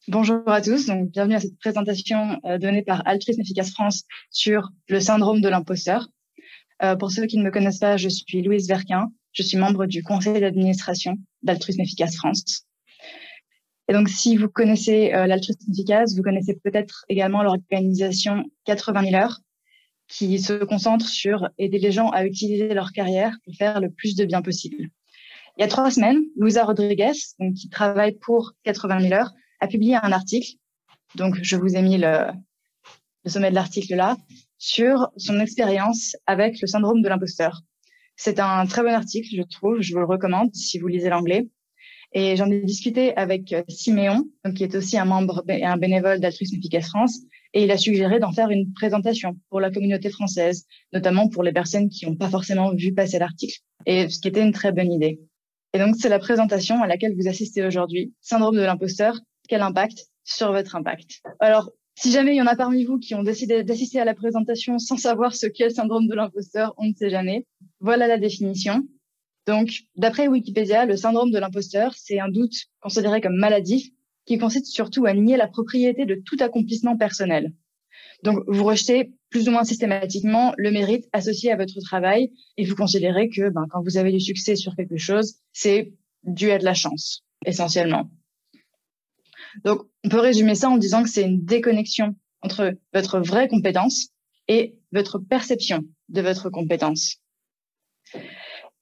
Bonjour à tous, donc bienvenue à cette présentation donnée par Altruisme Efficace France sur le syndrome de l'imposteur. Pour ceux qui ne me connaissent pas, je suis Louise Verquin, je suis membre du conseil d'administration d'Altruisme Efficace France. Et donc si vous connaissez l'Altruisme Efficace, vous connaissez peut-être également l'organisation 80 000 heures qui se concentre sur aider les gens à utiliser leur carrière pour faire le plus de bien possible. Il y a 3 semaines, Luisa Rodriguez, donc, qui travaille pour 80 000 heures, a publié un article, donc je vous ai mis le sommet de l'article là, sur son expérience avec le syndrome de l'imposteur. C'est un très bon article, je trouve, je vous le recommande si vous lisez l'anglais. Et j'en ai discuté avec Siméon, donc, qui est aussi un membre et un bénévole d'Altruisme Efficace France, et il a suggéré d'en faire une présentation pour la communauté française, notamment pour les personnes qui n'ont pas forcément vu passer l'article, et ce qui était une très bonne idée. Et donc, c'est la présentation à laquelle vous assistez aujourd'hui. Syndrome de l'imposteur, quel impact sur votre impact? Alors, si jamais il y en a parmi vous qui ont décidé d'assister à la présentation sans savoir ce qu'est le syndrome de l'imposteur, on ne sait jamais. Voilà la définition. Donc, d'après Wikipédia, le syndrome de l'imposteur, c'est un doute considéré comme maladif qui consiste surtout à nier la propriété de tout accomplissement personnel. Donc, vous rejetez plus ou moins systématiquement le mérite associé à votre travail et vous considérez que quand vous avez du succès sur quelque chose, c'est dû à de la chance, essentiellement. Donc, on peut résumer ça en disant que c'est une déconnexion entre votre vraie compétence et votre perception de votre compétence.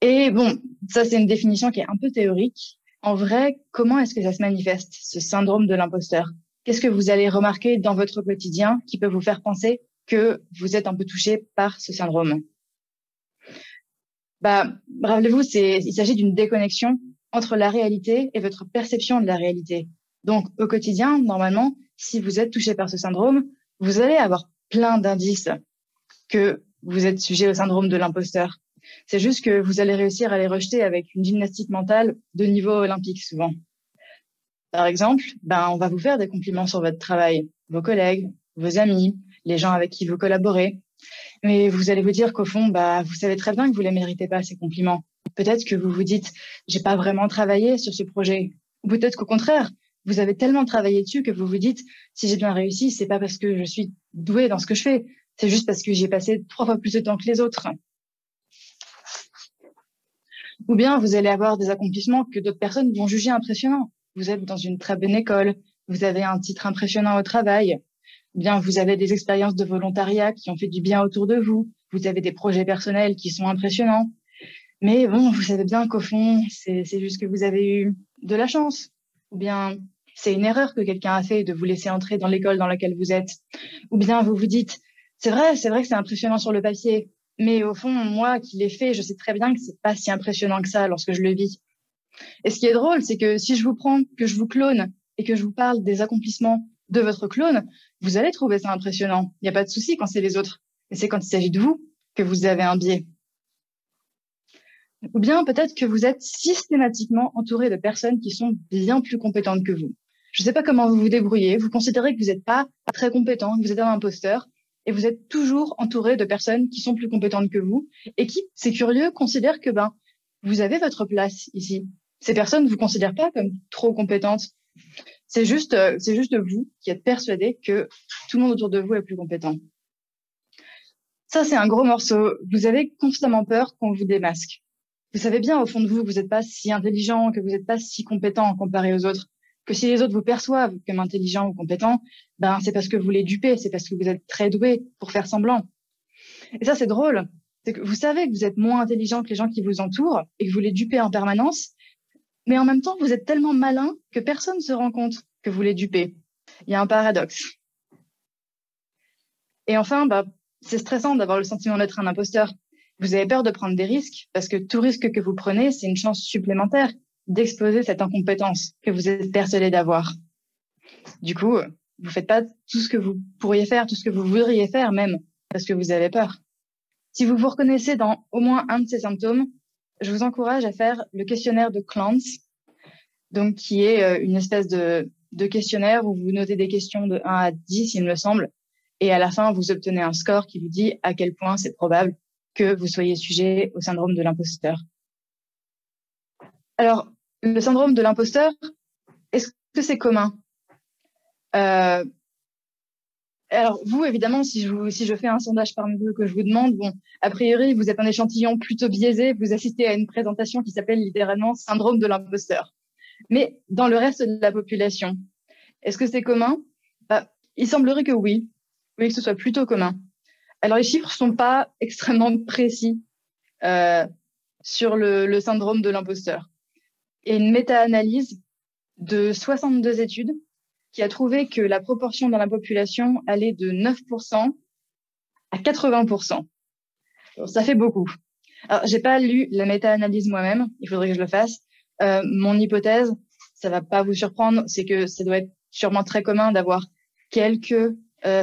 Et bon, ça, c'est une définition qui est un peu théorique. En vrai, comment est-ce que ça se manifeste, ce syndrome de l'imposteur? Qu'est-ce que vous allez remarquer dans votre quotidien qui peut vous faire penser que vous êtes un peu touché par ce syndrome? Rappelez-vous, il s'agit d'une déconnexion entre la réalité et votre perception de la réalité. Donc, au quotidien, normalement, si vous êtes touché par ce syndrome, vous allez avoir plein d'indices que vous êtes sujet au syndrome de l'imposteur. C'est juste que vous allez réussir à les rejeter avec une gymnastique mentale de niveau olympique, souvent. Par exemple, on va vous faire des compliments sur votre travail, vos collègues, vos amis, les gens avec qui vous collaborez. Mais vous allez vous dire qu'au fond, vous savez très bien que vous les méritez pas, ces compliments. Peut-être que vous vous dites, j'ai pas vraiment travaillé sur ce projet. Ou peut-être qu'au contraire, vous avez tellement travaillé dessus que vous vous dites, si j'ai bien réussi, c'est pas parce que je suis douée dans ce que je fais. C'est juste parce que j'ai passé 3 fois plus de temps que les autres. Ou bien vous allez avoir des accomplissements que d'autres personnes vont juger impressionnants. Vous êtes dans une très bonne école, vous avez un titre impressionnant au travail, ou bien vous avez des expériences de volontariat qui ont fait du bien autour de vous, vous avez des projets personnels qui sont impressionnants. Mais bon, vous savez bien qu'au fond, c'est juste que vous avez eu de la chance. Ou bien c'est une erreur que quelqu'un a fait de vous laisser entrer dans l'école dans laquelle vous êtes. Ou bien vous vous dites, c'est vrai que c'est impressionnant sur le papier. Mais au fond, moi qui l'ai fait, je sais très bien que c'est pas si impressionnant que ça lorsque je le vis. Et ce qui est drôle, c'est que si je vous prends, que je vous clone et que je vous parle des accomplissements de votre clone, vous allez trouver ça impressionnant. Il n'y a pas de souci quand c'est les autres. Mais c'est quand il s'agit de vous que vous avez un biais. Ou bien peut-être que vous êtes systématiquement entouré de personnes qui sont bien plus compétentes que vous. Je ne sais pas comment vous vous débrouillez. Vous considérez que vous n'êtes pas très compétent, que vous êtes un imposteur, et vous êtes toujours entouré de personnes qui sont plus compétentes que vous et qui, c'est curieux, considèrent que vous avez votre place ici. Ces personnes ne vous considèrent pas comme trop compétentes. C'est juste vous qui êtes persuadé que tout le monde autour de vous est plus compétent. Ça, c'est un gros morceau. Vous avez constamment peur qu'on vous démasque. Vous savez bien au fond de vous que vous n'êtes pas si intelligent, que vous n'êtes pas si compétent comparé aux autres, que si les autres vous perçoivent comme intelligent ou compétent, c'est parce que vous les dupez, c'est parce que vous êtes très doué pour faire semblant. Et ça, c'est drôle. C'est que vous savez que vous êtes moins intelligent que les gens qui vous entourent et que vous les dupez en permanence, mais en même temps, vous êtes tellement malin que personne ne se rend compte que vous les dupez. Il y a un paradoxe. Et enfin, c'est stressant d'avoir le sentiment d'être un imposteur. Vous avez peur de prendre des risques parce que tout risque que vous prenez, c'est une chance supplémentaire d'exposer cette incompétence que vous êtes persuadé d'avoir. Du coup, vous faites pas tout ce que vous pourriez faire, tout ce que vous voudriez faire même, parce que vous avez peur. Si vous vous reconnaissez dans au moins un de ces symptômes, je vous encourage à faire le questionnaire de Clance, donc qui est une espèce de questionnaire où vous notez des questions de 1 à 10, il me semble, et à la fin, vous obtenez un score qui vous dit à quel point c'est probable que vous soyez sujet au syndrome de l'imposteur. Alors, le syndrome de l'imposteur, est-ce que c'est commun? Euh, alors, vous, évidemment, si je fais un sondage parmi vous que je vous demande, bon, a priori, vous êtes un échantillon plutôt biaisé, vous assistez à une présentation qui s'appelle littéralement syndrome de l'imposteur. Mais dans le reste de la population, est-ce que c'est commun? Il semblerait que oui, oui, que ce soit plutôt commun. Alors, les chiffres sont pas extrêmement précis sur le syndrome de l'imposteur. Et une méta-analyse de 62 études qui a trouvé que la proportion dans la population allait de 9% à 80%. Alors, ça fait beaucoup. Alors, j'ai pas lu la méta-analyse moi-même, il faudrait que je le fasse. Mon hypothèse, ça va pas vous surprendre, c'est que ça doit être sûrement très commun d'avoir quelques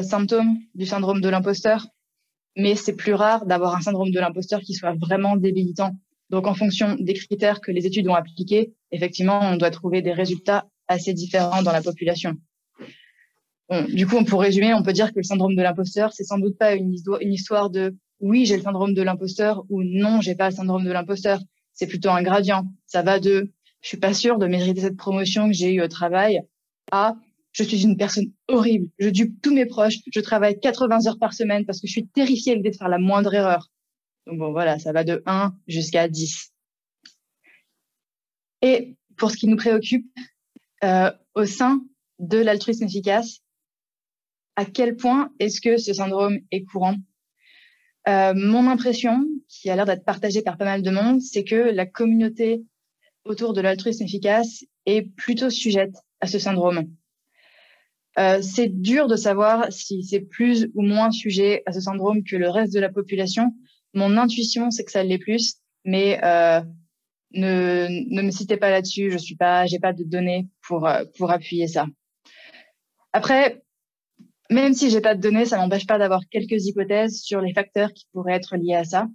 symptômes du syndrome de l'imposteur, mais c'est plus rare d'avoir un syndrome de l'imposteur qui soit vraiment débilitant. Donc, en fonction des critères que les études ont appliqués, effectivement, on doit trouver des résultats assez différents dans la population. Bon, du coup, pour résumer, on peut dire que le syndrome de l'imposteur, c'est sans doute pas une histoire de oui, j'ai le syndrome de l'imposteur ou non, j'ai pas le syndrome de l'imposteur. C'est plutôt un gradient. Ça va de je suis pas sûre de mériter cette promotion que j'ai eue au travail à je suis une personne horrible, je dupe tous mes proches, je travaille 80 heures par semaine parce que je suis terrifiée à l'idée de faire la moindre erreur. Donc bon, voilà, ça va de 1 jusqu'à 10. Et pour ce qui nous préoccupe, au sein de l'altruisme efficace, à quel point est-ce que ce syndrome est courant? Mon impression, qui a l'air d'être partagée par pas mal de monde, c'est que la communauté autour de l'altruisme efficace est plutôt sujette à ce syndrome. C'est dur de savoir si c'est plus ou moins sujet à ce syndrome que le reste de la population. Mon intuition, c'est que ça l'est plus, mais ne me citez pas là-dessus. J'ai pas de données pour appuyer ça. Après, même si j'ai pas de données, ça m'empêche pas d'avoir quelques hypothèses sur les facteurs qui pourraient être liés à ça.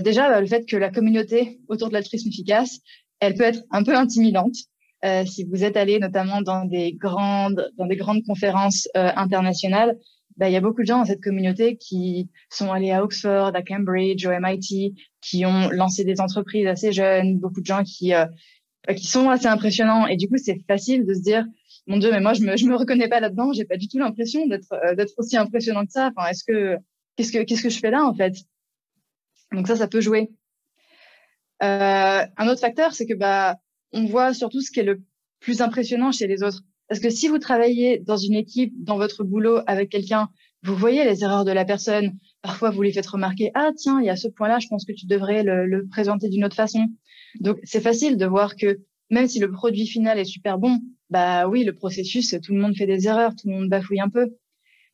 Déjà, le fait que la communauté autour de l'altruisme efficace, elle peut être un peu intimidante. Si vous êtes allé notamment dans des grandes conférences internationales, il y a beaucoup de gens dans cette communauté qui sont allés à Oxford, à Cambridge, au MIT, qui ont lancé des entreprises assez jeunes, beaucoup de gens qui sont assez impressionnants. Et du coup, c'est facile de se dire, mon Dieu, mais moi, je me reconnais pas là-dedans. J'ai pas du tout l'impression d'être aussi impressionnant que ça. Enfin, qu'est-ce que je fais là, en fait? Donc ça peut jouer. Un autre facteur, c'est que on voit surtout ce qui est le plus impressionnant chez les autres. Parce que si vous travaillez dans une équipe, dans votre boulot avec quelqu'un, vous voyez les erreurs de la personne. Parfois, vous lui faites remarquer, ah tiens, il y a ce point-là, je pense que tu devrais le présenter d'une autre façon. Donc c'est facile de voir que même si le produit final est super bon, oui, le processus, tout le monde fait des erreurs, tout le monde bafouille un peu.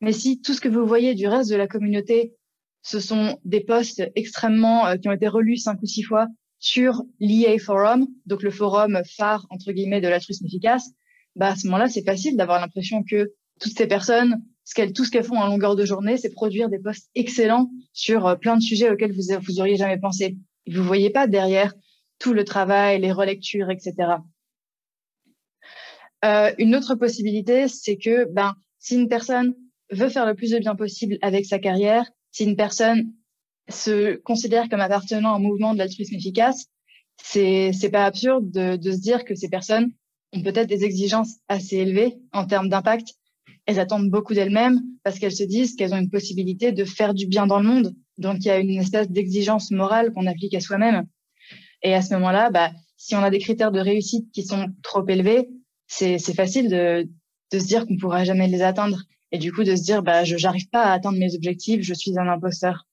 Mais si tout ce que vous voyez du reste de la communauté, ce sont des posts extrêmement qui ont été relus 5 ou 6 fois sur l'EA Forum, donc le forum phare entre guillemets de l'altruisme efficace, à ce moment-là, c'est facile d'avoir l'impression que toutes ces personnes, tout ce qu'elles font en longueur de journée, c'est produire des posts excellents sur plein de sujets auxquels vous auriez jamais pensé. Et vous voyez pas derrière tout le travail, les relectures, etc. Une autre possibilité, c'est que si une personne veut faire le plus de bien possible avec sa carrière, si une personne se considère comme appartenant à un mouvement de l'altruisme efficace, c'est pas absurde de se dire que ces personnes ont peut-être des exigences assez élevées en termes d'impact. Elles attendent beaucoup d'elles-mêmes parce qu'elles se disent qu'elles ont une possibilité de faire du bien dans le monde. Donc, il y a une espèce d'exigence morale qu'on applique à soi-même. Et à ce moment-là, si on a des critères de réussite qui sont trop élevés, c'est facile de se dire qu'on pourra jamais les atteindre. Et du coup, de se dire, j'arrive pas à atteindre mes objectifs, je suis un imposteur.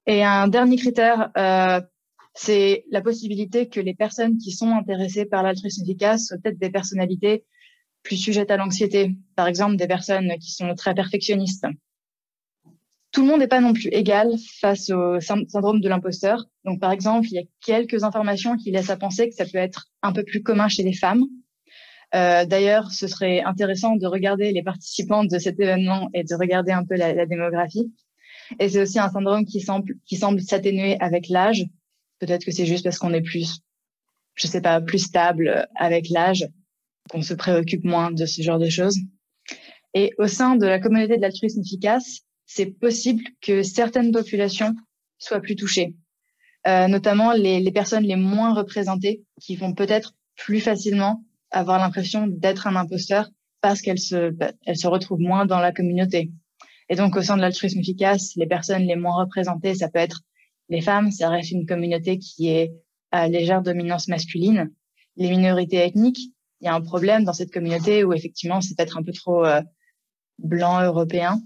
Et un dernier critère, c'est la possibilité que les personnes qui sont intéressées par l'altruisme efficace soient peut-être des personnalités plus sujettes à l'anxiété. Par exemple, des personnes qui sont très perfectionnistes. Tout le monde n'est pas non plus égal face au syndrome de l'imposteur. Donc, par exemple, il y a quelques informations qui laissent à penser que ça peut être un peu plus commun chez les femmes. D'ailleurs, ce serait intéressant de regarder les participants de cet événement et de regarder un peu la démographie. Et c'est aussi un syndrome qui semble s'atténuer avec l'âge. Peut-être que c'est juste parce qu'on est plus stable avec l'âge, qu'on se préoccupe moins de ce genre de choses. Et au sein de la communauté de l'altruisme efficace, c'est possible que certaines populations soient plus touchées, notamment les personnes les moins représentées, qui vont peut-être plus facilement avoir l'impression d'être un imposteur parce qu'elle se retrouve moins dans la communauté. Et donc, au sein de l'altruisme efficace, les personnes les moins représentées, ça peut être les femmes, ça reste une communauté qui est à légère dominance masculine. Les minorités ethniques, il y a un problème dans cette communauté où effectivement, c'est peut-être un peu trop blanc européen.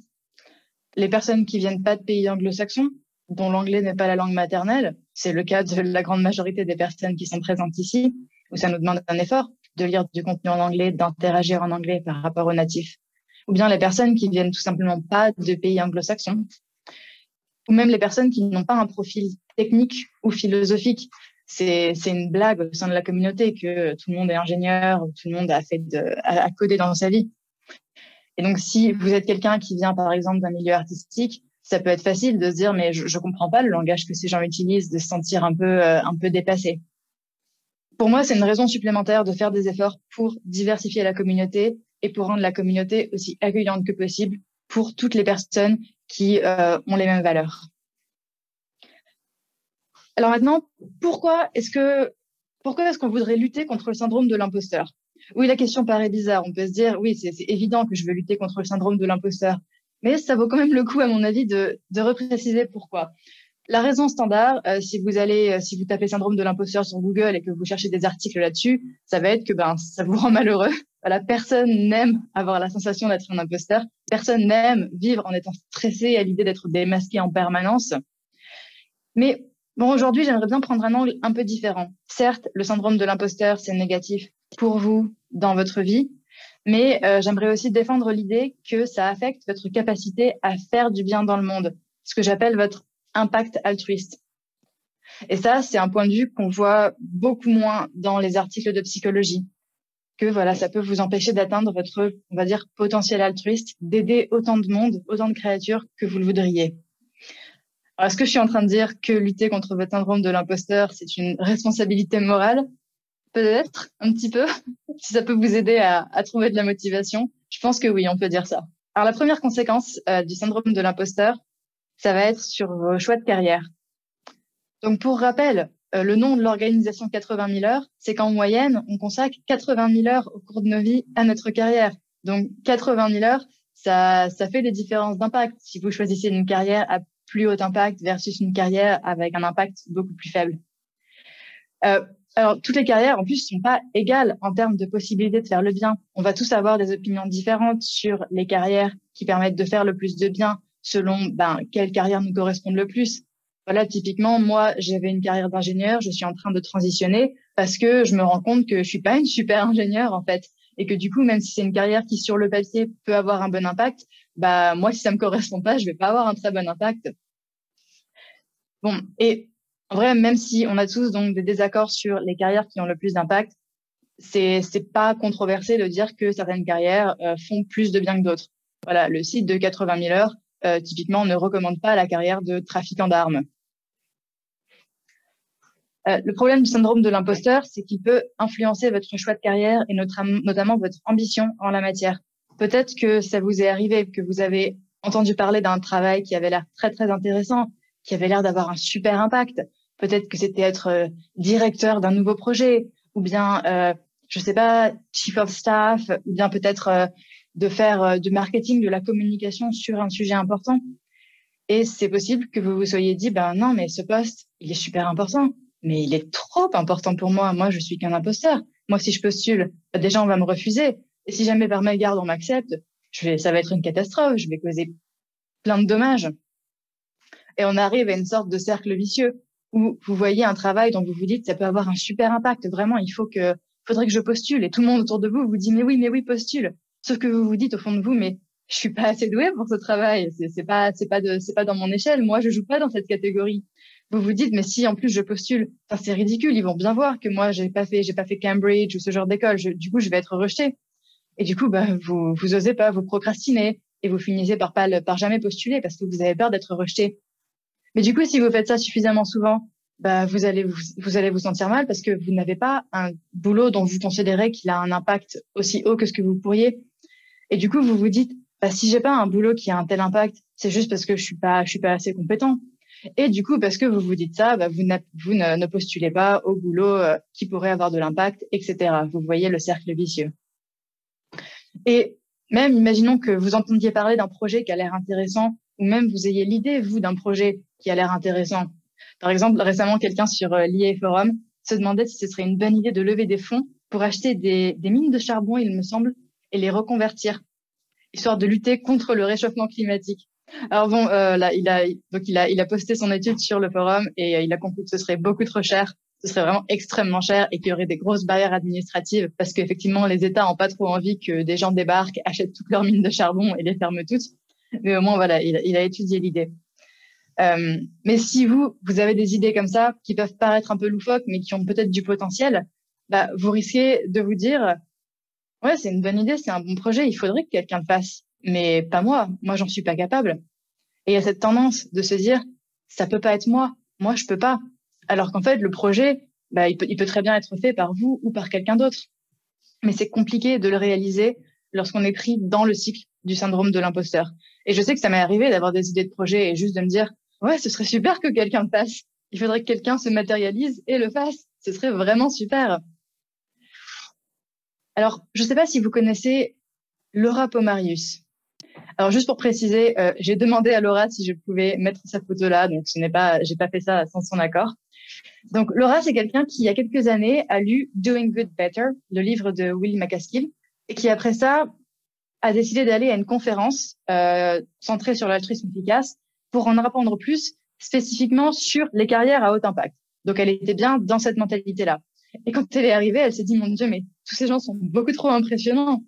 Les personnes qui viennent pas de pays anglo-saxons, dont l'anglais n'est pas la langue maternelle, c'est le cas de la grande majorité des personnes qui sont présentes ici, où ça nous demande un effort de lire du contenu en anglais, d'interagir en anglais par rapport aux natifs. Ou bien les personnes qui viennent tout simplement pas de pays anglo-saxons, ou même les personnes qui n'ont pas un profil technique ou philosophique. C'est une blague au sein de la communauté que tout le monde est ingénieur, tout le monde a codé dans sa vie. Et donc, si vous êtes quelqu'un qui vient, par exemple, d'un milieu artistique, ça peut être facile de se dire, mais je comprends pas le langage que ces gens utilisent, de se sentir un peu dépassé. Pour moi, c'est une raison supplémentaire de faire des efforts pour diversifier la communauté et pour rendre la communauté aussi accueillante que possible pour toutes les personnes qui ont les mêmes valeurs. Alors maintenant, pourquoi est-ce qu'on voudrait lutter contre le syndrome de l'imposteur? Oui, la question paraît bizarre. On peut se dire, oui, c'est évident que je veux lutter contre le syndrome de l'imposteur. Mais ça vaut quand même le coup, à mon avis, de repréciser pourquoi. La raison standard, si vous tapez syndrome de l'imposteur sur Google et que vous cherchez des articles là-dessus, ça va être que ça vous rend malheureux. Voilà, personne n'aime avoir la sensation d'être un imposteur. Personne n'aime vivre en étant stressé à l'idée d'être démasqué en permanence. Mais bon, aujourd'hui, j'aimerais bien prendre un angle un peu différent. Certes, le syndrome de l'imposteur, c'est négatif pour vous dans votre vie, mais j'aimerais aussi défendre l'idée que ça affecte votre capacité à faire du bien dans le monde, ce que j'appelle votre impact altruiste. Et ça, c'est un point de vue qu'on voit beaucoup moins dans les articles de psychologie, que voilà, ça peut vous empêcher d'atteindre votre, on va dire, potentiel altruiste, d'aider autant de monde, autant de créatures que vous le voudriez. Alors, est-ce que je suis en train de dire que lutter contre votre syndrome de l'imposteur, c'est une responsabilité morale? Peut-être, un petit peu, si ça peut vous aider à trouver de la motivation. Je pense que oui, on peut dire ça. Alors, la première conséquence du syndrome de l'imposteur, ça va être sur vos choix de carrière. Donc, pour rappel, le nom de l'organisation 80 000 heures, c'est qu'en moyenne, on consacre 80 000 heures au cours de nos vies à notre carrière. Donc, 80 000 heures, ça fait des différences d'impact. Si vous choisissez une carrière à plus haut impact versus une carrière avec un impact beaucoup plus faible. Alors, toutes les carrières, en plus, sont pas égales en termes de possibilités de faire le bien. On va tous avoir des opinions différentes sur les carrières qui permettent de faire le plus de bien selon quelle carrière nous correspond le plus. Voilà, typiquement, moi, j'avais une carrière d'ingénieur, je suis en train de transitionner parce que je me rends compte que je suis pas une super ingénieure, en fait. Et que du coup, même si c'est une carrière qui, sur le papier, peut avoir un bon impact, moi, si ça me correspond pas, je vais pas avoir un très bon impact. Bon, et en vrai, même si on a tous donc des désaccords sur les carrières qui ont le plus d'impact, c'est pas controversé de dire que certaines carrières font plus de bien que d'autres. Voilà, le site de 80 000 heures, typiquement, ne recommande pas la carrière de trafiquant d'armes. Le problème du syndrome de l'imposteur, c'est qu'il peut influencer votre choix de carrière et notamment votre ambition en la matière. Peut-être que ça vous est arrivé, que vous avez entendu parler d'un travail qui avait l'air très, très intéressant, qui avait l'air d'avoir un super impact. Peut-être que c'était être directeur d'un nouveau projet, ou bien, je sais pas, chief of staff, ou bien peut-être de faire du marketing, de la communication sur un sujet important. Et c'est possible que vous vous soyez dit, non, mais ce poste, il est super important, mais il est trop important pour moi. Moi, je suis qu'un imposteur. Moi, si je postule, déjà, on va me refuser. Et si jamais par mégarde on m'accepte, ça va être une catastrophe. Je vais causer plein de dommages. Et on arrive à une sorte de cercle vicieux où vous voyez un travail dont vous vous dites, ça peut avoir un super impact. Vraiment, faudrait que je postule. Et tout le monde autour de vous vous dit, mais oui, postule. Sauf que vous vous dites au fond de vous, mais je suis pas assez douée pour ce travail. C'est pas dans mon échelle. Moi, je joue pas dans cette catégorie. Vous vous dites, mais si en plus je postule, c'est ridicule. Ils vont bien voir que moi, j'ai pas fait Cambridge ou ce genre d'école. Du coup, je vais être rejetée. Et du coup, vous osez pas, vous procrastinez et vous finissez par jamais postuler parce que vous avez peur d'être rejeté. Mais du coup, si vous faites ça suffisamment souvent, vous allez vous sentir mal parce que vous n'avez pas un boulot dont vous considérez qu'il a un impact aussi haut que ce que vous pourriez. Et du coup, vous vous dites, si j'ai pas un boulot qui a un tel impact, c'est juste parce que je suis pas assez compétent. Et du coup, parce que vous vous dites ça, vous ne postulez pas au boulot qui pourrait avoir de l'impact, etc. Vous voyez le cercle vicieux. Et même, imaginons que vous entendiez parler d'un projet qui a l'air intéressant, ou même vous ayez l'idée, vous, d'un projet qui a l'air intéressant. Par exemple, récemment, quelqu'un sur l'IA Forum se demandait si ce serait une bonne idée de lever des fonds pour acheter des mines de charbon, il me semble, et les reconvertir, histoire de lutter contre le réchauffement climatique. Alors bon, là, il a posté son étude sur le forum et il a compris que ce serait beaucoup trop cher. Ce serait vraiment extrêmement cher et qu'il y aurait des grosses barrières administratives parce qu'effectivement, les États n'ont pas trop envie que des gens débarquent, achètent toutes leurs mines de charbon et les ferment toutes. Mais au moins, voilà, il a étudié l'idée. Mais si vous avez des idées comme ça qui peuvent paraître un peu loufoques, mais qui ont peut-être du potentiel, vous risquez de vous dire, ouais, c'est une bonne idée, c'est un bon projet, il faudrait que quelqu'un le fasse. Mais pas moi, j'en suis pas capable. Et il y a cette tendance de se dire, ça peut pas être moi je peux pas. Alors qu'en fait, le projet, il peut très bien être fait par vous ou par quelqu'un d'autre. Mais c'est compliqué de le réaliser lorsqu'on est pris dans le cycle du syndrome de l'imposteur. Et je sais que ça m'est arrivé d'avoir des idées de projet et juste de me dire, ouais, ce serait super que quelqu'un le fasse. Il faudrait que quelqu'un se matérialise et le fasse. Ce serait vraiment super. Alors, je sais pas si vous connaissez Laura Pomarius. Alors, juste pour préciser, j'ai demandé à Laura si je pouvais mettre sa photo là, donc j'ai pas fait ça sans son accord. Donc, Laura, c'est quelqu'un qui, il y a quelques années, a lu Doing Good Better, le livre de Will MacAskill, et qui, après ça, a décidé d'aller à une conférence centrée sur l'altruisme efficace pour en apprendre plus spécifiquement sur les carrières à haut impact. Donc, elle était bien dans cette mentalité-là. Et quand elle est arrivée, elle s'est dit, mon Dieu, mais tous ces gens sont beaucoup trop impressionnants.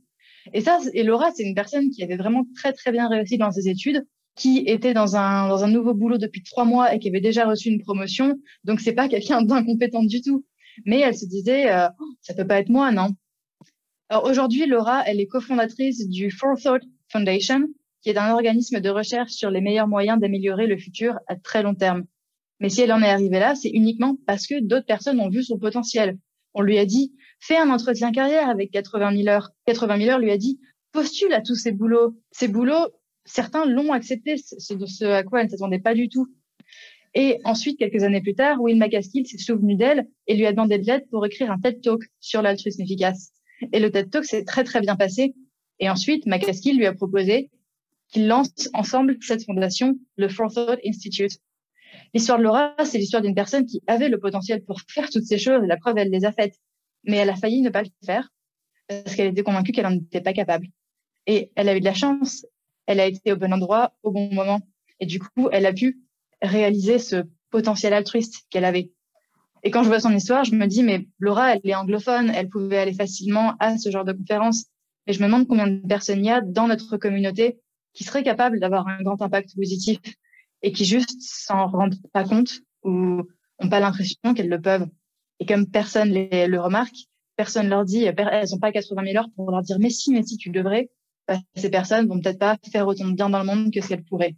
Et Laura, c'est une personne qui avait vraiment très, très bien réussi dans ses études, qui était dans un nouveau boulot depuis 3 mois et qui avait déjà reçu une promotion. Donc, c'est pas quelqu'un d'incompétent du tout. Mais elle se disait, ça peut pas être moi, non? Alors, aujourd'hui, Laura, elle est cofondatrice du Forethought Foundation, qui est un organisme de recherche sur les meilleurs moyens d'améliorer le futur à très long terme. Mais si elle en est arrivée là, c'est uniquement parce que d'autres personnes ont vu son potentiel. On lui a dit, fais un entretien carrière avec 80 000 heures. 80 000 heures lui a dit, postule à tous ces boulots. Ces boulots, certains l'ont accepté, ce à quoi elle ne s'attendait pas du tout. Et ensuite, quelques années plus tard, Will MacAskill s'est souvenu d'elle et lui a demandé de l'aide pour écrire un TED Talk sur l'altruisme efficace. Et le TED Talk s'est très, très bien passé. Et ensuite, MacAskill lui a proposé qu'ils lancent ensemble cette fondation, le Forethought Institute. L'histoire de Laura, c'est l'histoire d'une personne qui avait le potentiel pour faire toutes ces choses, et la preuve, elle les a faites. Mais elle a failli ne pas le faire parce qu'elle était convaincue qu'elle n'en était pas capable. Et elle a eu de la chance. Elle a été au bon endroit, au bon moment. Et du coup, elle a pu réaliser ce potentiel altruiste qu'elle avait. Et quand je vois son histoire, je me dis, mais Laura, elle est anglophone, elle pouvait aller facilement à ce genre de conférence. Et je me demande combien de personnes il y a dans notre communauté qui seraient capables d'avoir un grand impact positif et qui juste s'en rendent pas compte ou n'ont pas l'impression qu'elles le peuvent. Et comme personne le remarque, personne leur dit, elles n'ont pas 80 000 heures pour leur dire, mais si, tu devrais. Ces personnes vont peut-être pas faire autant de bien dans le monde que ce qu'elles pourraient.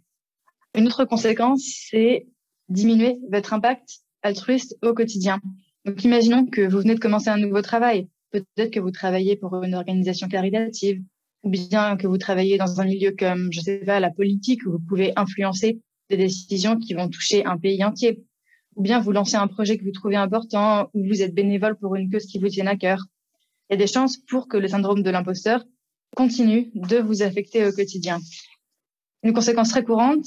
Une autre conséquence, c'est diminuer votre impact altruiste au quotidien. Donc, imaginons que vous venez de commencer un nouveau travail. Peut-être que vous travaillez pour une organisation caritative, ou bien que vous travaillez dans un milieu comme, je sais pas, la politique, où vous pouvez influencer des décisions qui vont toucher un pays entier. Ou bien vous lancez un projet que vous trouvez important, ou vous êtes bénévole pour une cause qui vous tient à cœur. Il y a des chances pour que le syndrome de l'imposteur continue de vous affecter au quotidien. Une conséquence très courante,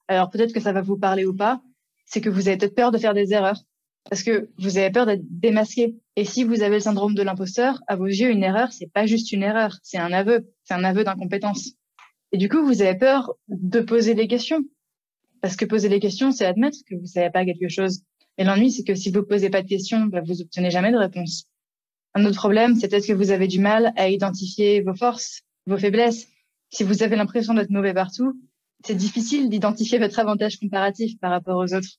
alors peut-être que ça va vous parler ou pas, c'est que vous avez peut-être peur de faire des erreurs, parce que vous avez peur d'être démasqué. Et si vous avez le syndrome de l'imposteur, à vos yeux, une erreur, c'est pas juste une erreur, c'est un aveu d'incompétence. Et du coup, vous avez peur de poser des questions, parce que poser des questions, c'est admettre que vous savez pas quelque chose. Et l'ennui, c'est que si vous posez pas de questions, vous obtenez jamais de réponse. Un autre problème, c'est peut-être que vous avez du mal à identifier vos forces, vos faiblesses. Si vous avez l'impression d'être mauvais partout, c'est difficile d'identifier votre avantage comparatif par rapport aux autres.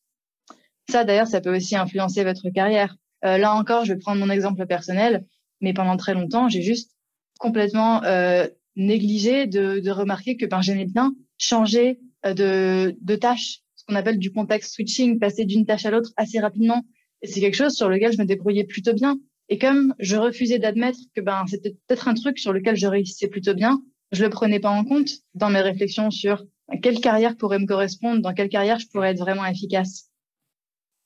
Ça, d'ailleurs, ça peut aussi influencer votre carrière. Là encore, je vais prendre mon exemple personnel, mais pendant très longtemps, j'ai juste complètement négligé de remarquer que j'aimais bien changer de tâche, ce qu'on appelle du context switching, passer d'une tâche à l'autre assez rapidement. Et c'est quelque chose sur lequel je me débrouillais plutôt bien. Et comme je refusais d'admettre que c'était peut-être un truc sur lequel je réussissais plutôt bien, je le prenais pas en compte dans mes réflexions sur Quelle carrière pourrait me correspondre? Dans quelle carrière je pourrais être vraiment efficace?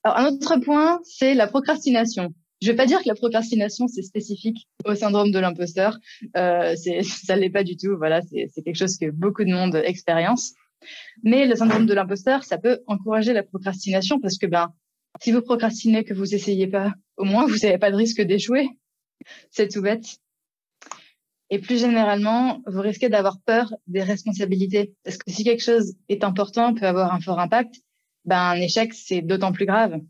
Alors, un autre point, c'est la procrastination. Je vais pas dire que la procrastination, c'est spécifique au syndrome de l'imposteur. Ça l'est pas du tout. Voilà, c'est quelque chose que beaucoup de monde expérience. Mais le syndrome de l'imposteur, ça peut encourager la procrastination parce que, si vous procrastinez, que vous essayez pas, au moins, vous n'avez pas de risque d'échouer. C'est tout bête. Et plus généralement, vous risquez d'avoir peur des responsabilités. Parce que si quelque chose est important, peut avoir un fort impact, un échec, c'est d'autant plus grave.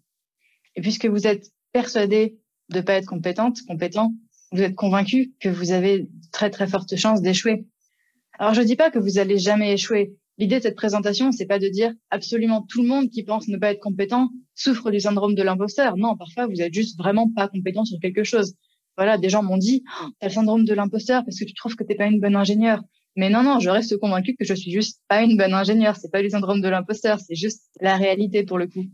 Et puisque vous êtes persuadé de pas être compétent, vous êtes convaincu que vous avez de très, très fortes chances d'échouer. Alors, je dis pas que vous allez jamais échouer. L'idée de cette présentation, c'est pas de dire absolument tout le monde qui pense ne pas être compétent souffre du syndrome de l'imposteur. Non, parfois, vous êtes juste vraiment pas compétent sur quelque chose. Voilà, des gens m'ont dit, t'as le syndrome de l'imposteur parce que tu trouves que t'es pas une bonne ingénieure. Mais non, je reste convaincue que je suis juste pas une bonne ingénieure. C'est pas du syndrome de l'imposteur, c'est juste la réalité pour le coup.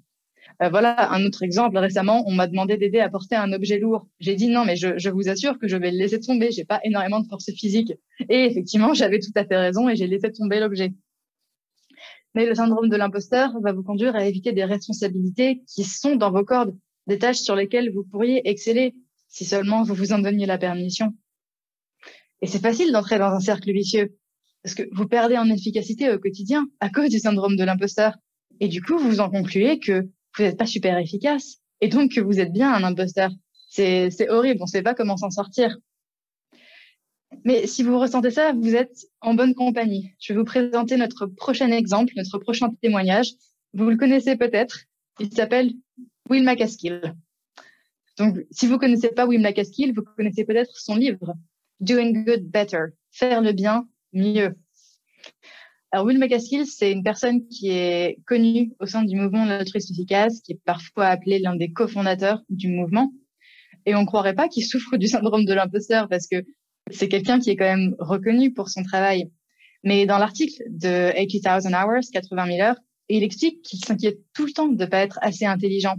Voilà, un autre exemple. Récemment, on m'a demandé d'aider à porter un objet lourd. J'ai dit non, mais je vous assure que je vais le laisser tomber. J'ai pas énormément de force physique. Et effectivement, j'avais tout à fait raison et j'ai laissé tomber l'objet. Mais le syndrome de l'imposteur va vous conduire à éviter des responsabilités qui sont dans vos cordes, des tâches sur lesquelles vous pourriez exceller si seulement vous vous en donniez la permission. Et c'est facile d'entrer dans un cercle vicieux parce que vous perdez en efficacité au quotidien à cause du syndrome de l'imposteur. Et du coup, vous en concluez que vous n'êtes pas super efficace et donc que vous êtes bien un imposteur. C'est horrible, on ne sait pas comment s'en sortir. Mais si vous ressentez ça, vous êtes en bonne compagnie. Je vais vous présenter notre prochain exemple, notre prochain témoignage. Vous le connaissez peut-être. Il s'appelle Will MacAskill. Donc, si vous connaissez pas Will MacAskill, vous connaissez peut-être son livre Doing Good Better, faire le bien mieux. Alors, Will MacAskill, c'est une personne qui est connue au sein du mouvement de l'altruisme efficace, qui est parfois appelé l'un des cofondateurs du mouvement. Et on croirait pas qu'il souffre du syndrome de l'imposteur parce que c'est quelqu'un qui est quand même reconnu pour son travail. Mais dans l'article de 80,000 Hours, 80 000 heures, il explique qu'il s'inquiète tout le temps de pas être assez intelligent.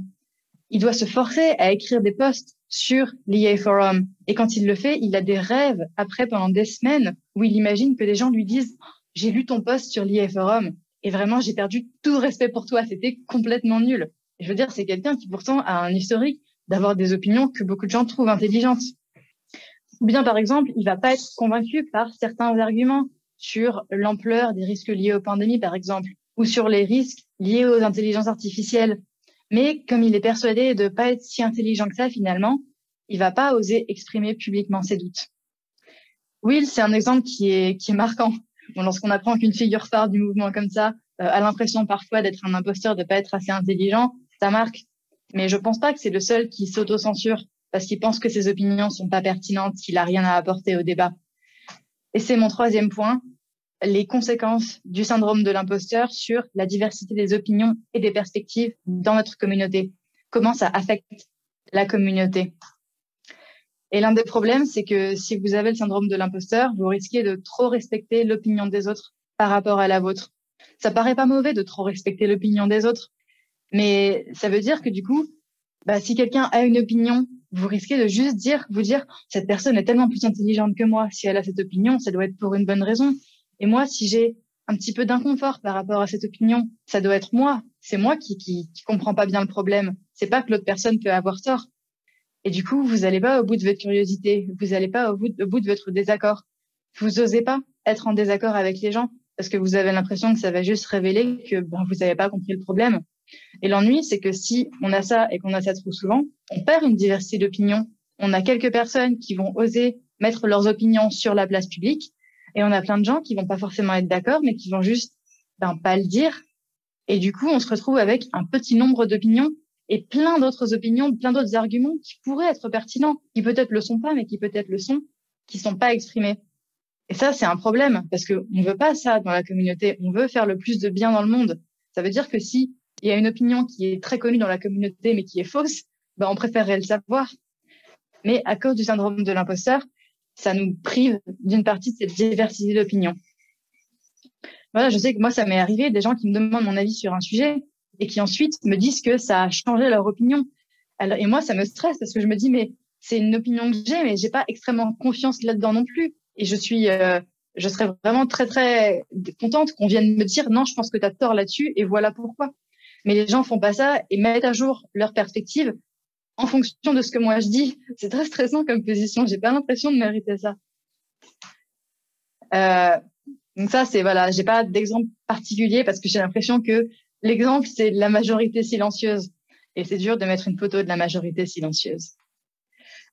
Il doit se forcer à écrire des posts sur l'EA Forum. Et quand il le fait, il a des rêves après pendant des semaines où il imagine que des gens lui disent « J'ai lu ton post sur l'EA Forum et vraiment j'ai perdu tout respect pour toi, c'était complètement nul. » Je veux dire, c'est quelqu'un qui pourtant a un historique d'avoir des opinions que beaucoup de gens trouvent intelligentes. Ou bien, par exemple, il va pas être convaincu par certains arguments sur l'ampleur des risques liés aux pandémies, par exemple, ou sur les risques liés aux intelligences artificielles. Mais comme il est persuadé de pas être si intelligent que ça, finalement, il va pas oser exprimer publiquement ses doutes. Will, c'est un exemple qui est marquant. Bon, lorsqu'on apprend qu'une figure phare du mouvement comme ça a l'impression parfois d'être un imposteur, de pas être assez intelligent, ça marque. Mais je pense pas que c'est le seul qui s'auto-censure parce qu'il pense que ses opinions sont pas pertinentes, qu'il a rien à apporter au débat. Et c'est mon troisième point, les conséquences du syndrome de l'imposteur sur la diversité des opinions et des perspectives dans notre communauté. Comment ça affecte la communauté. Et l'un des problèmes, c'est que si vous avez le syndrome de l'imposteur, vous risquez de trop respecter l'opinion des autres par rapport à la vôtre. Ça paraît pas mauvais de trop respecter l'opinion des autres, mais ça veut dire que du coup, si quelqu'un a une opinion, vous risquez de juste vous dire, cette personne est tellement plus intelligente que moi. Si elle a cette opinion, ça doit être pour une bonne raison. Et moi, si j'ai un petit peu d'inconfort par rapport à cette opinion, ça doit être moi. C'est moi qui comprends pas bien le problème. C'est pas que l'autre personne peut avoir tort. Et du coup, vous allez pas au bout de votre curiosité. Vous allez pas au bout de votre désaccord. Vous osez pas être en désaccord avec les gens parce que vous avez l'impression que ça va juste révéler que vous n'avez pas compris le problème. Et l'ennui, c'est que si on a ça et qu'on a ça trop souvent, on perd une diversité d'opinions. On a quelques personnes qui vont oser mettre leurs opinions sur la place publique et on a plein de gens qui vont pas forcément être d'accord, mais qui vont juste pas le dire. Et du coup, on se retrouve avec un petit nombre d'opinions et plein d'autres opinions, plein d'autres arguments qui pourraient être pertinents, qui peut-être le sont pas, mais qui peut-être le sont, qui sont pas exprimés. Et ça, c'est un problème parce que on veut pas ça dans la communauté. On veut faire le plus de bien dans le monde. Ça veut dire que si il y a une opinion qui est très connue dans la communauté, mais qui est fausse, on préférerait le savoir. Mais à cause du syndrome de l'imposteur, ça nous prive d'une partie de cette diversité d'opinions. Voilà, je sais que moi, ça m'est arrivé, des gens qui me demandent mon avis sur un sujet et qui ensuite me disent que ça a changé leur opinion. Alors, et moi, ça me stresse parce que je me dis, mais c'est une opinion que j'ai, mais j'ai pas extrêmement confiance là-dedans non plus. Et je suis je serais vraiment très, très contente qu'on vienne me dire, non, je pense que tu as tort là-dessus et voilà pourquoi. Mais les gens font pas ça et mettent à jour leur perspective en fonction de ce que moi je dis. C'est très stressant comme position. J'ai pas l'impression de mériter ça. Donc ça, c'est voilà, j'ai pas d'exemple particulier parce que j'ai l'impression que l'exemple, c'est la majorité silencieuse. Et c'est dur de mettre une photo de la majorité silencieuse.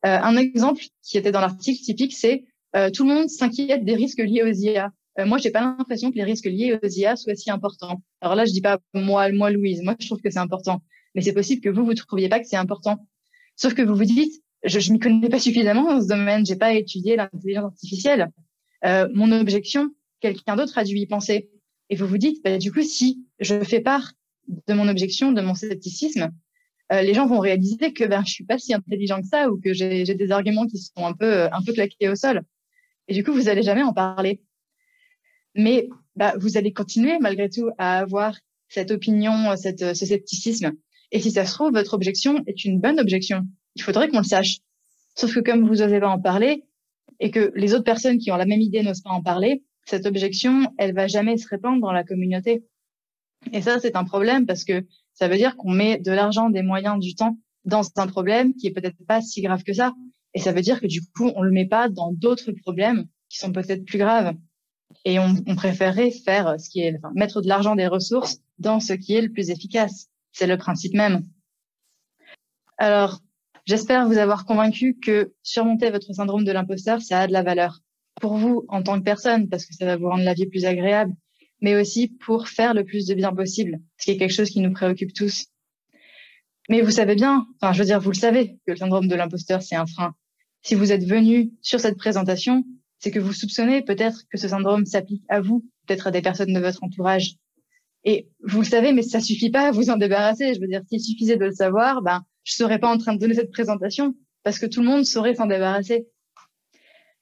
Un exemple qui était dans l'article typique, c'est tout le monde s'inquiète des risques liés aux IA. Moi, j'ai pas l'impression que les risques liés aux IA soient si importants. Alors là, je dis pas moi, Louise. Moi, je trouve que c'est important. Mais c'est possible que vous trouviez pas que c'est important. Sauf que vous vous dites, je m'y connais pas suffisamment dans ce domaine. J'ai pas étudié l'intelligence artificielle. Mon objection, quelqu'un d'autre a dû y penser. Et vous vous dites, bah, du coup, si je fais part de mon objection, de mon scepticisme, les gens vont réaliser que je suis pas si intelligent que ça ou que j'ai des arguments qui sont un peu claqués au sol. Et du coup, vous allez jamais en parler. Mais vous allez continuer malgré tout à avoir cette opinion, ce scepticisme. Et si ça se trouve, votre objection est une bonne objection. Il faudrait qu'on le sache. Sauf que comme vous n'osez pas en parler et que les autres personnes qui ont la même idée n'osent pas en parler, cette objection, elle va jamais se répandre dans la communauté. Et ça, c'est un problème parce que ça veut dire qu'on met de l'argent, des moyens, du temps dans un problème qui est peut-être pas si grave que ça. Et ça veut dire que du coup, on le met pas dans d'autres problèmes qui sont peut-être plus graves. Et on préférerait faire mettre de l'argent, des ressources dans ce qui est le plus efficace. C'est le principe même. Alors, j'espère vous avoir convaincu que surmonter votre syndrome de l'imposteur, ça a de la valeur. Pour vous, en tant que personne, parce que ça va vous rendre la vie plus agréable, mais aussi pour faire le plus de bien possible, ce qui est quelque chose qui nous préoccupe tous. Mais vous savez bien, vous le savez, que le syndrome de l'imposteur, c'est un frein. Si vous êtes venu sur cette présentation, c'est que vous soupçonnez peut-être que ce syndrome s'applique à vous, peut-être à des personnes de votre entourage. Et vous le savez, mais ça suffit pas à vous en débarrasser. Je veux dire, s'il suffisait de le savoir, je serais pas en train de donner cette présentation parce que tout le monde saurait s'en débarrasser.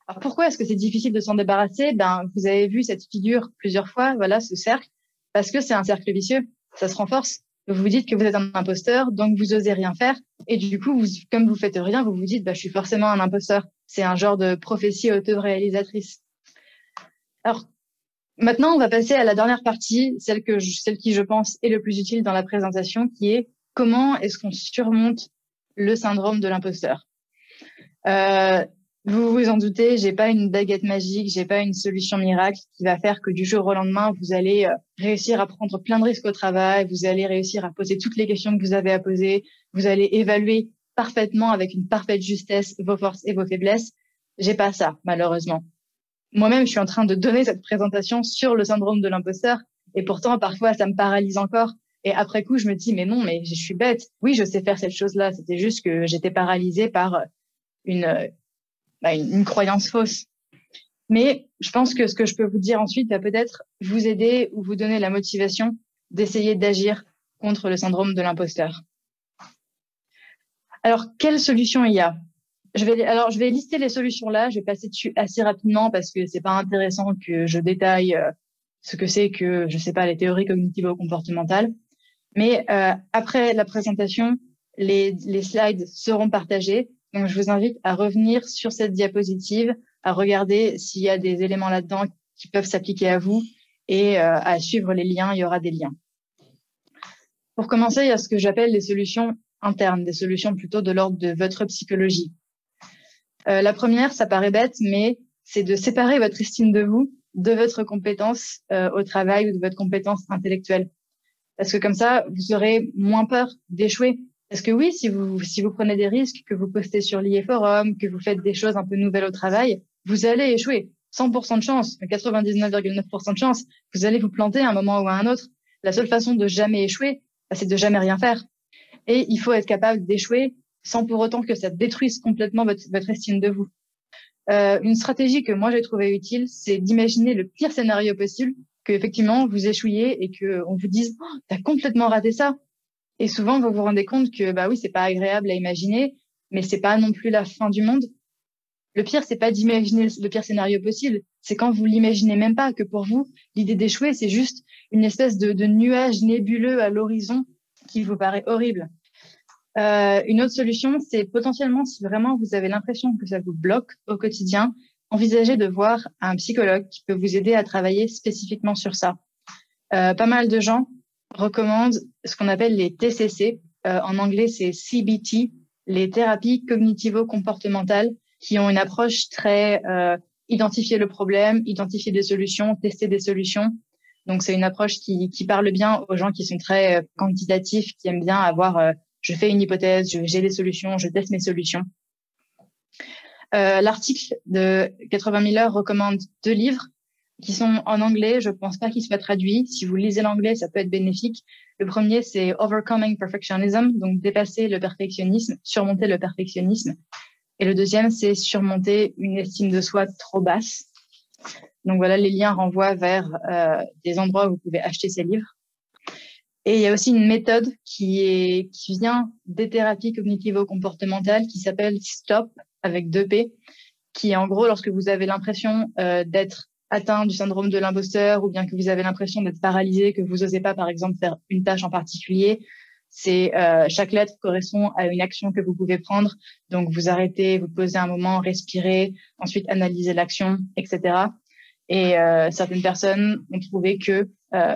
Alors pourquoi est-ce que c'est difficile de s'en débarrasser? Vous avez vu cette figure plusieurs fois, voilà, ce cercle, parce que c'est un cercle vicieux. Ça se renforce. Vous vous dites que vous êtes un imposteur, donc vous osez rien faire. Et du coup, comme vous faites rien, vous vous dites, je suis forcément un imposteur. C'est un genre de prophétie auto-réalisatrice. Alors, maintenant, on va passer à la dernière partie, celle qui, je pense, est le plus utile dans la présentation, qui est comment est-ce qu'on surmonte le syndrome de l'imposteur. Vous vous en doutez, j'ai pas une baguette magique, j'ai pas une solution miracle qui va faire que du jour au lendemain, vous allez réussir à prendre plein de risques au travail, vous allez réussir à poser toutes les questions que vous avez à poser, vous allez évaluer parfaitement avec une parfaite justesse vos forces et vos faiblesses. J'ai pas ça, malheureusement. Moi-même, je suis en train de donner cette présentation sur le syndrome de l'imposteur et pourtant, parfois, ça me paralyse encore. Et après coup, je me dis, mais non, mais je suis bête. Oui, je sais faire cette chose-là. C'était juste que j'étais paralysée par une croyance fausse. Mais je pense que ce que je peux vous dire ensuite va peut-être vous aider ou vous donner la motivation d'essayer d'agir contre le syndrome de l'imposteur. Alors, quelle solution il y a? Je vais lister les solutions là. Je vais passer dessus assez rapidement parce que c'est pas intéressant que je détaille ce que c'est que, je sais pas, les théories cognitivo-comportementales. Mais après la présentation, les slides seront partagés. Donc, je vous invite à revenir sur cette diapositive, à regarder s'il y a des éléments là-dedans qui peuvent s'appliquer à vous et à suivre les liens. Il y aura des liens. Pour commencer, il y a ce que j'appelle les solutions internes, des solutions plutôt de l'ordre de votre psychologie. La première, ça paraît bête, mais c'est de séparer votre estime de vous de votre compétence au travail ou de votre compétence intellectuelle. Parce que comme ça, vous aurez moins peur d'échouer. Parce que oui, si vous prenez des risques, que vous postez sur l'IA Forum, que vous faites des choses un peu nouvelles au travail, vous allez échouer. 100% de chance, 99,9% de chance, vous allez vous planter à un moment ou à un autre. La seule façon de jamais échouer, c'est de jamais rien faire. Et il faut être capable d'échouer sans pour autant que ça détruise complètement votre estime de vous. Une stratégie que moi j'ai trouvée utile, c'est d'imaginer le pire scénario possible, que effectivement vous échouiez et que on vous dise oh, t'as complètement raté ça. Et souvent vous vous rendez compte que oui c'est pas agréable à imaginer, mais c'est pas non plus la fin du monde. Le pire c'est pas d'imaginer le pire scénario possible, c'est quand vous l'imaginez même pas, que pour vous l'idée d'échouer c'est juste une espèce de nuage nébuleux à l'horizon qui vous paraît horrible. Une autre solution, c'est potentiellement si vraiment vous avez l'impression que ça vous bloque au quotidien, envisagez de voir un psychologue qui peut vous aider à travailler spécifiquement sur ça. Pas mal de gens recommandent ce qu'on appelle les TCC. En anglais, c'est CBT, les thérapies cognitivo-comportementales, qui ont une approche très identifier le problème, identifier des solutions, tester des solutions. Donc, c'est une approche qui parle bien aux gens qui sont très quantitatifs, qui aiment bien avoir je fais une hypothèse, j'ai des solutions, je teste mes solutions. L'article de 80 000 heures recommande 2 livres qui sont en anglais. Je pense pas qu'ils soient traduits. Si vous lisez l'anglais, ça peut être bénéfique. Le premier, c'est Overcoming Perfectionism, donc dépasser le perfectionnisme, surmonter le perfectionnisme. Et le deuxième, c'est surmonter une estime de soi trop basse. Donc voilà, les liens renvoient vers des endroits où vous pouvez acheter ces livres. Et il y a aussi une méthode qui vient des thérapies cognitivo-comportementales qui s'appelle STOP avec 2 P, qui est en gros lorsque vous avez l'impression d'être atteint du syndrome de l'imposteur ou bien que vous avez l'impression d'être paralysé, que vous osez pas par exemple faire une tâche en particulier. C'est chaque lettre correspond à une action que vous pouvez prendre. Donc vous arrêtez, vous posez un moment, respirez, ensuite analysez l'action, etc. Et certaines personnes ont trouvé que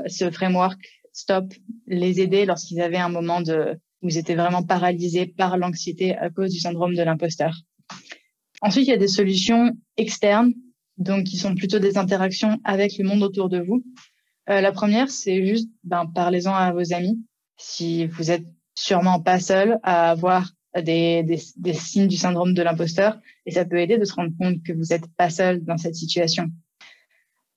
ce framework STOP les aidait lorsqu'ils avaient un moment où ils étaient vraiment paralysés par l'anxiété à cause du syndrome de l'imposteur. Ensuite, il y a des solutions externes, donc qui sont plutôt des interactions avec le monde autour de vous. La première, c'est juste parlez-en à vos amis. Si vous êtes sûrement pas seul à avoir des signes du syndrome de l'imposteur, et ça peut aider de se rendre compte que vous n'êtes pas seul dans cette situation.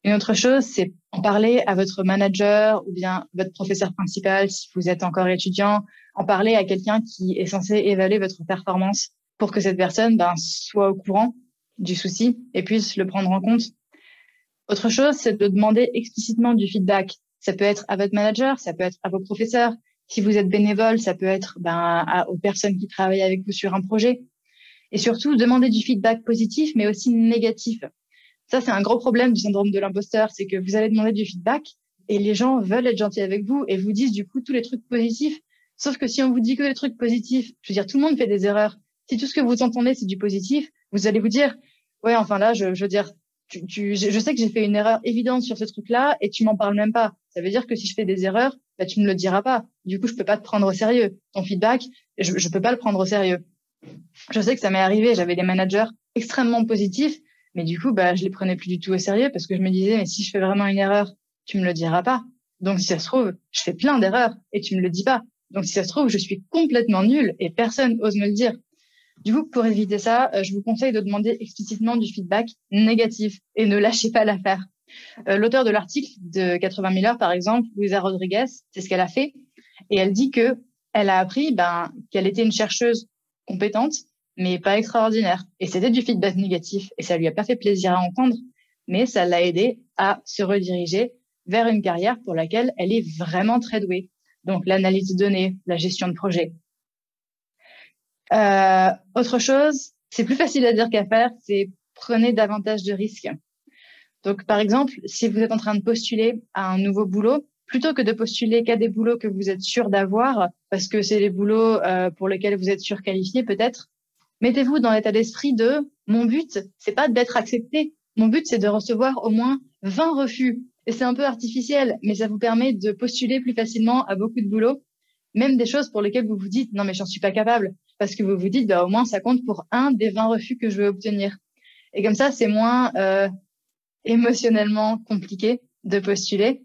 Une autre chose, c'est en parler à votre manager ou bien votre professeur principal si vous êtes encore étudiant, en parler à quelqu'un qui est censé évaluer votre performance pour que cette personne soit au courant du souci et puisse le prendre en compte. Autre chose, c'est de demander explicitement du feedback. Ça peut être à votre manager, ça peut être à vos professeurs. Si vous êtes bénévole, ça peut être aux personnes qui travaillent avec vous sur un projet. Et surtout, demander du feedback positif, mais aussi négatif. Ça, c'est un gros problème du syndrome de l'imposteur, c'est que vous allez demander du feedback et les gens veulent être gentils avec vous et vous disent du coup tous les trucs positifs. Sauf que si on vous dit que les trucs positifs, je veux dire, tout le monde fait des erreurs. Si tout ce que vous entendez, c'est du positif, vous allez vous dire, ouais, enfin là, je veux dire, je sais que j'ai fait une erreur évidente sur ce truc-là et tu m'en parles même pas. Ça veut dire que si je fais des erreurs, tu ne le diras pas. Du coup, je peux pas te prendre au sérieux. Ton feedback, je peux pas le prendre au sérieux. Je sais que ça m'est arrivé, j'avais des managers extrêmement positifs, mais du coup, je les prenais plus du tout au sérieux parce que je me disais, mais si je fais vraiment une erreur, tu me le diras pas. Donc, si ça se trouve, je fais plein d'erreurs et tu me le dis pas. Donc, si ça se trouve, je suis complètement nulle et personne ose me le dire. Du coup, pour éviter ça, je vous conseille de demander explicitement du feedback négatif et ne lâchez pas l'affaire. L'auteur de l'article de 80 000 heures, par exemple, Luisa Rodriguez, c'est ce qu'elle a fait. Et elle dit que elle a appris qu'elle était une chercheuse compétente, mais pas extraordinaire. Et c'était du feedback négatif. Et ça lui a pas fait plaisir à entendre, mais ça l'a aidé à se rediriger vers une carrière pour laquelle elle est vraiment très douée. Donc, l'analyse de données, la gestion de projet. Autre chose, c'est plus facile à dire qu'à faire, c'est prenez davantage de risques. Donc, par exemple, si vous êtes en train de postuler à un nouveau boulot, plutôt que de postuler qu'à des boulots que vous êtes sûr d'avoir, parce que c'est les boulots pour lesquels vous êtes surqualifié peut-être, mettez-vous dans l'état d'esprit de mon but, c'est pas d'être accepté. Mon but, c'est de recevoir au moins 20 refus. Et c'est un peu artificiel, mais ça vous permet de postuler plus facilement à beaucoup de boulots, même des choses pour lesquelles vous vous dites non, mais j'en suis pas capable. Parce que vous vous dites au moins ça compte pour un des 20 refus que je vais obtenir. Et comme ça, c'est moins émotionnellement compliqué de postuler.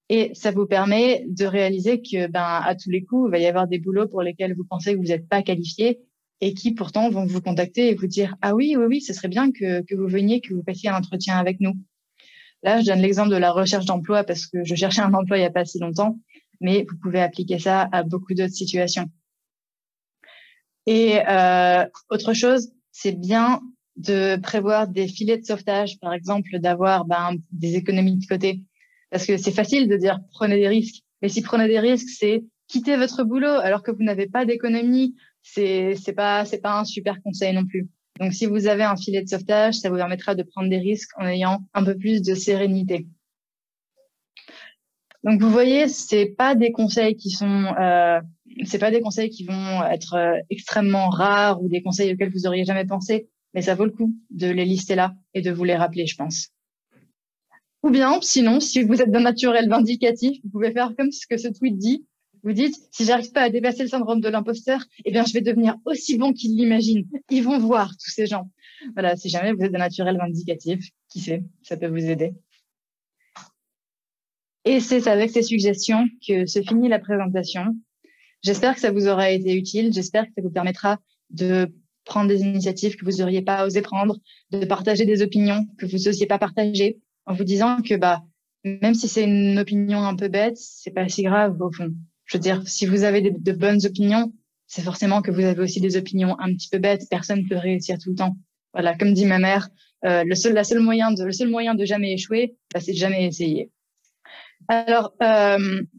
Et ça vous permet de réaliser que, à tous les coups, il va y avoir des boulots pour lesquels vous pensez que vous n'êtes pas qualifié et qui pourtant vont vous contacter et vous dire ah oui, ce serait bien que vous veniez, que vous passiez un entretien avec nous. Là, je donne l'exemple de la recherche d'emploi parce que je cherchais un emploi il n'y a pas si longtemps, mais vous pouvez appliquer ça à beaucoup d'autres situations. Et autre chose, c'est bien de prévoir des filets de sauvetage, par exemple, d'avoir des économies de côté. Parce que c'est facile de dire prenez des risques, mais si prenez des risques, c'est quitter votre boulot alors que vous n'avez pas d'économie, c'est pas un super conseil non plus. Donc si vous avez un filet de sauvetage, ça vous permettra de prendre des risques en ayant un peu plus de sérénité. Donc vous voyez, c'est pas des conseils qui vont être extrêmement rares ou des conseils auxquels vous auriez jamais pensé, mais ça vaut le coup de les lister là et de vous les rappeler, je pense. Ou bien, sinon, si vous êtes d'un naturel vindicatif, vous pouvez faire comme ce que ce tweet dit. Vous dites, si j'arrive pas à dépasser le syndrome de l'imposteur, eh bien, je vais devenir aussi bon qu'ils l'imaginent. Ils vont voir, tous ces gens. Voilà, si jamais vous êtes d'un naturel vindicatif, qui sait, ça peut vous aider. Et c'est avec ces suggestions que se finit la présentation. J'espère que ça vous aura été utile. J'espère que ça vous permettra de prendre des initiatives que vous n'auriez pas osé prendre, de partager des opinions que vous n'osiez pas partager, en vous disant que même si c'est une opinion un peu bête, c'est pas si grave au fond. Je veux dire, si vous avez de bonnes opinions, c'est forcément que vous avez aussi des opinions un petit peu bêtes. Personne ne peut réussir tout le temps. Voilà, comme dit ma mère, le seul moyen de jamais échouer, c'est de jamais essayer. Alors,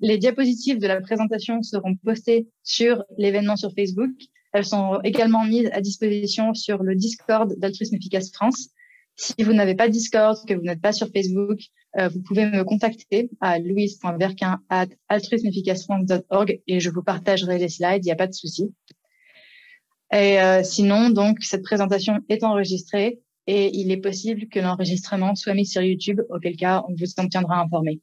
les diapositives de la présentation seront postées sur l'événement sur Facebook. Elles sont également mises à disposition sur le Discord d'Altruisme Efficace France. Si vous n'avez pas Discord, que vous n'êtes pas sur Facebook, vous pouvez me contacter à louise.verquin@altruismeefficacefrance.org et je vous partagerai les slides, il n'y a pas de souci. Et sinon, donc, cette présentation est enregistrée et il est possible que l'enregistrement soit mis sur YouTube, auquel cas on vous en tiendra informé.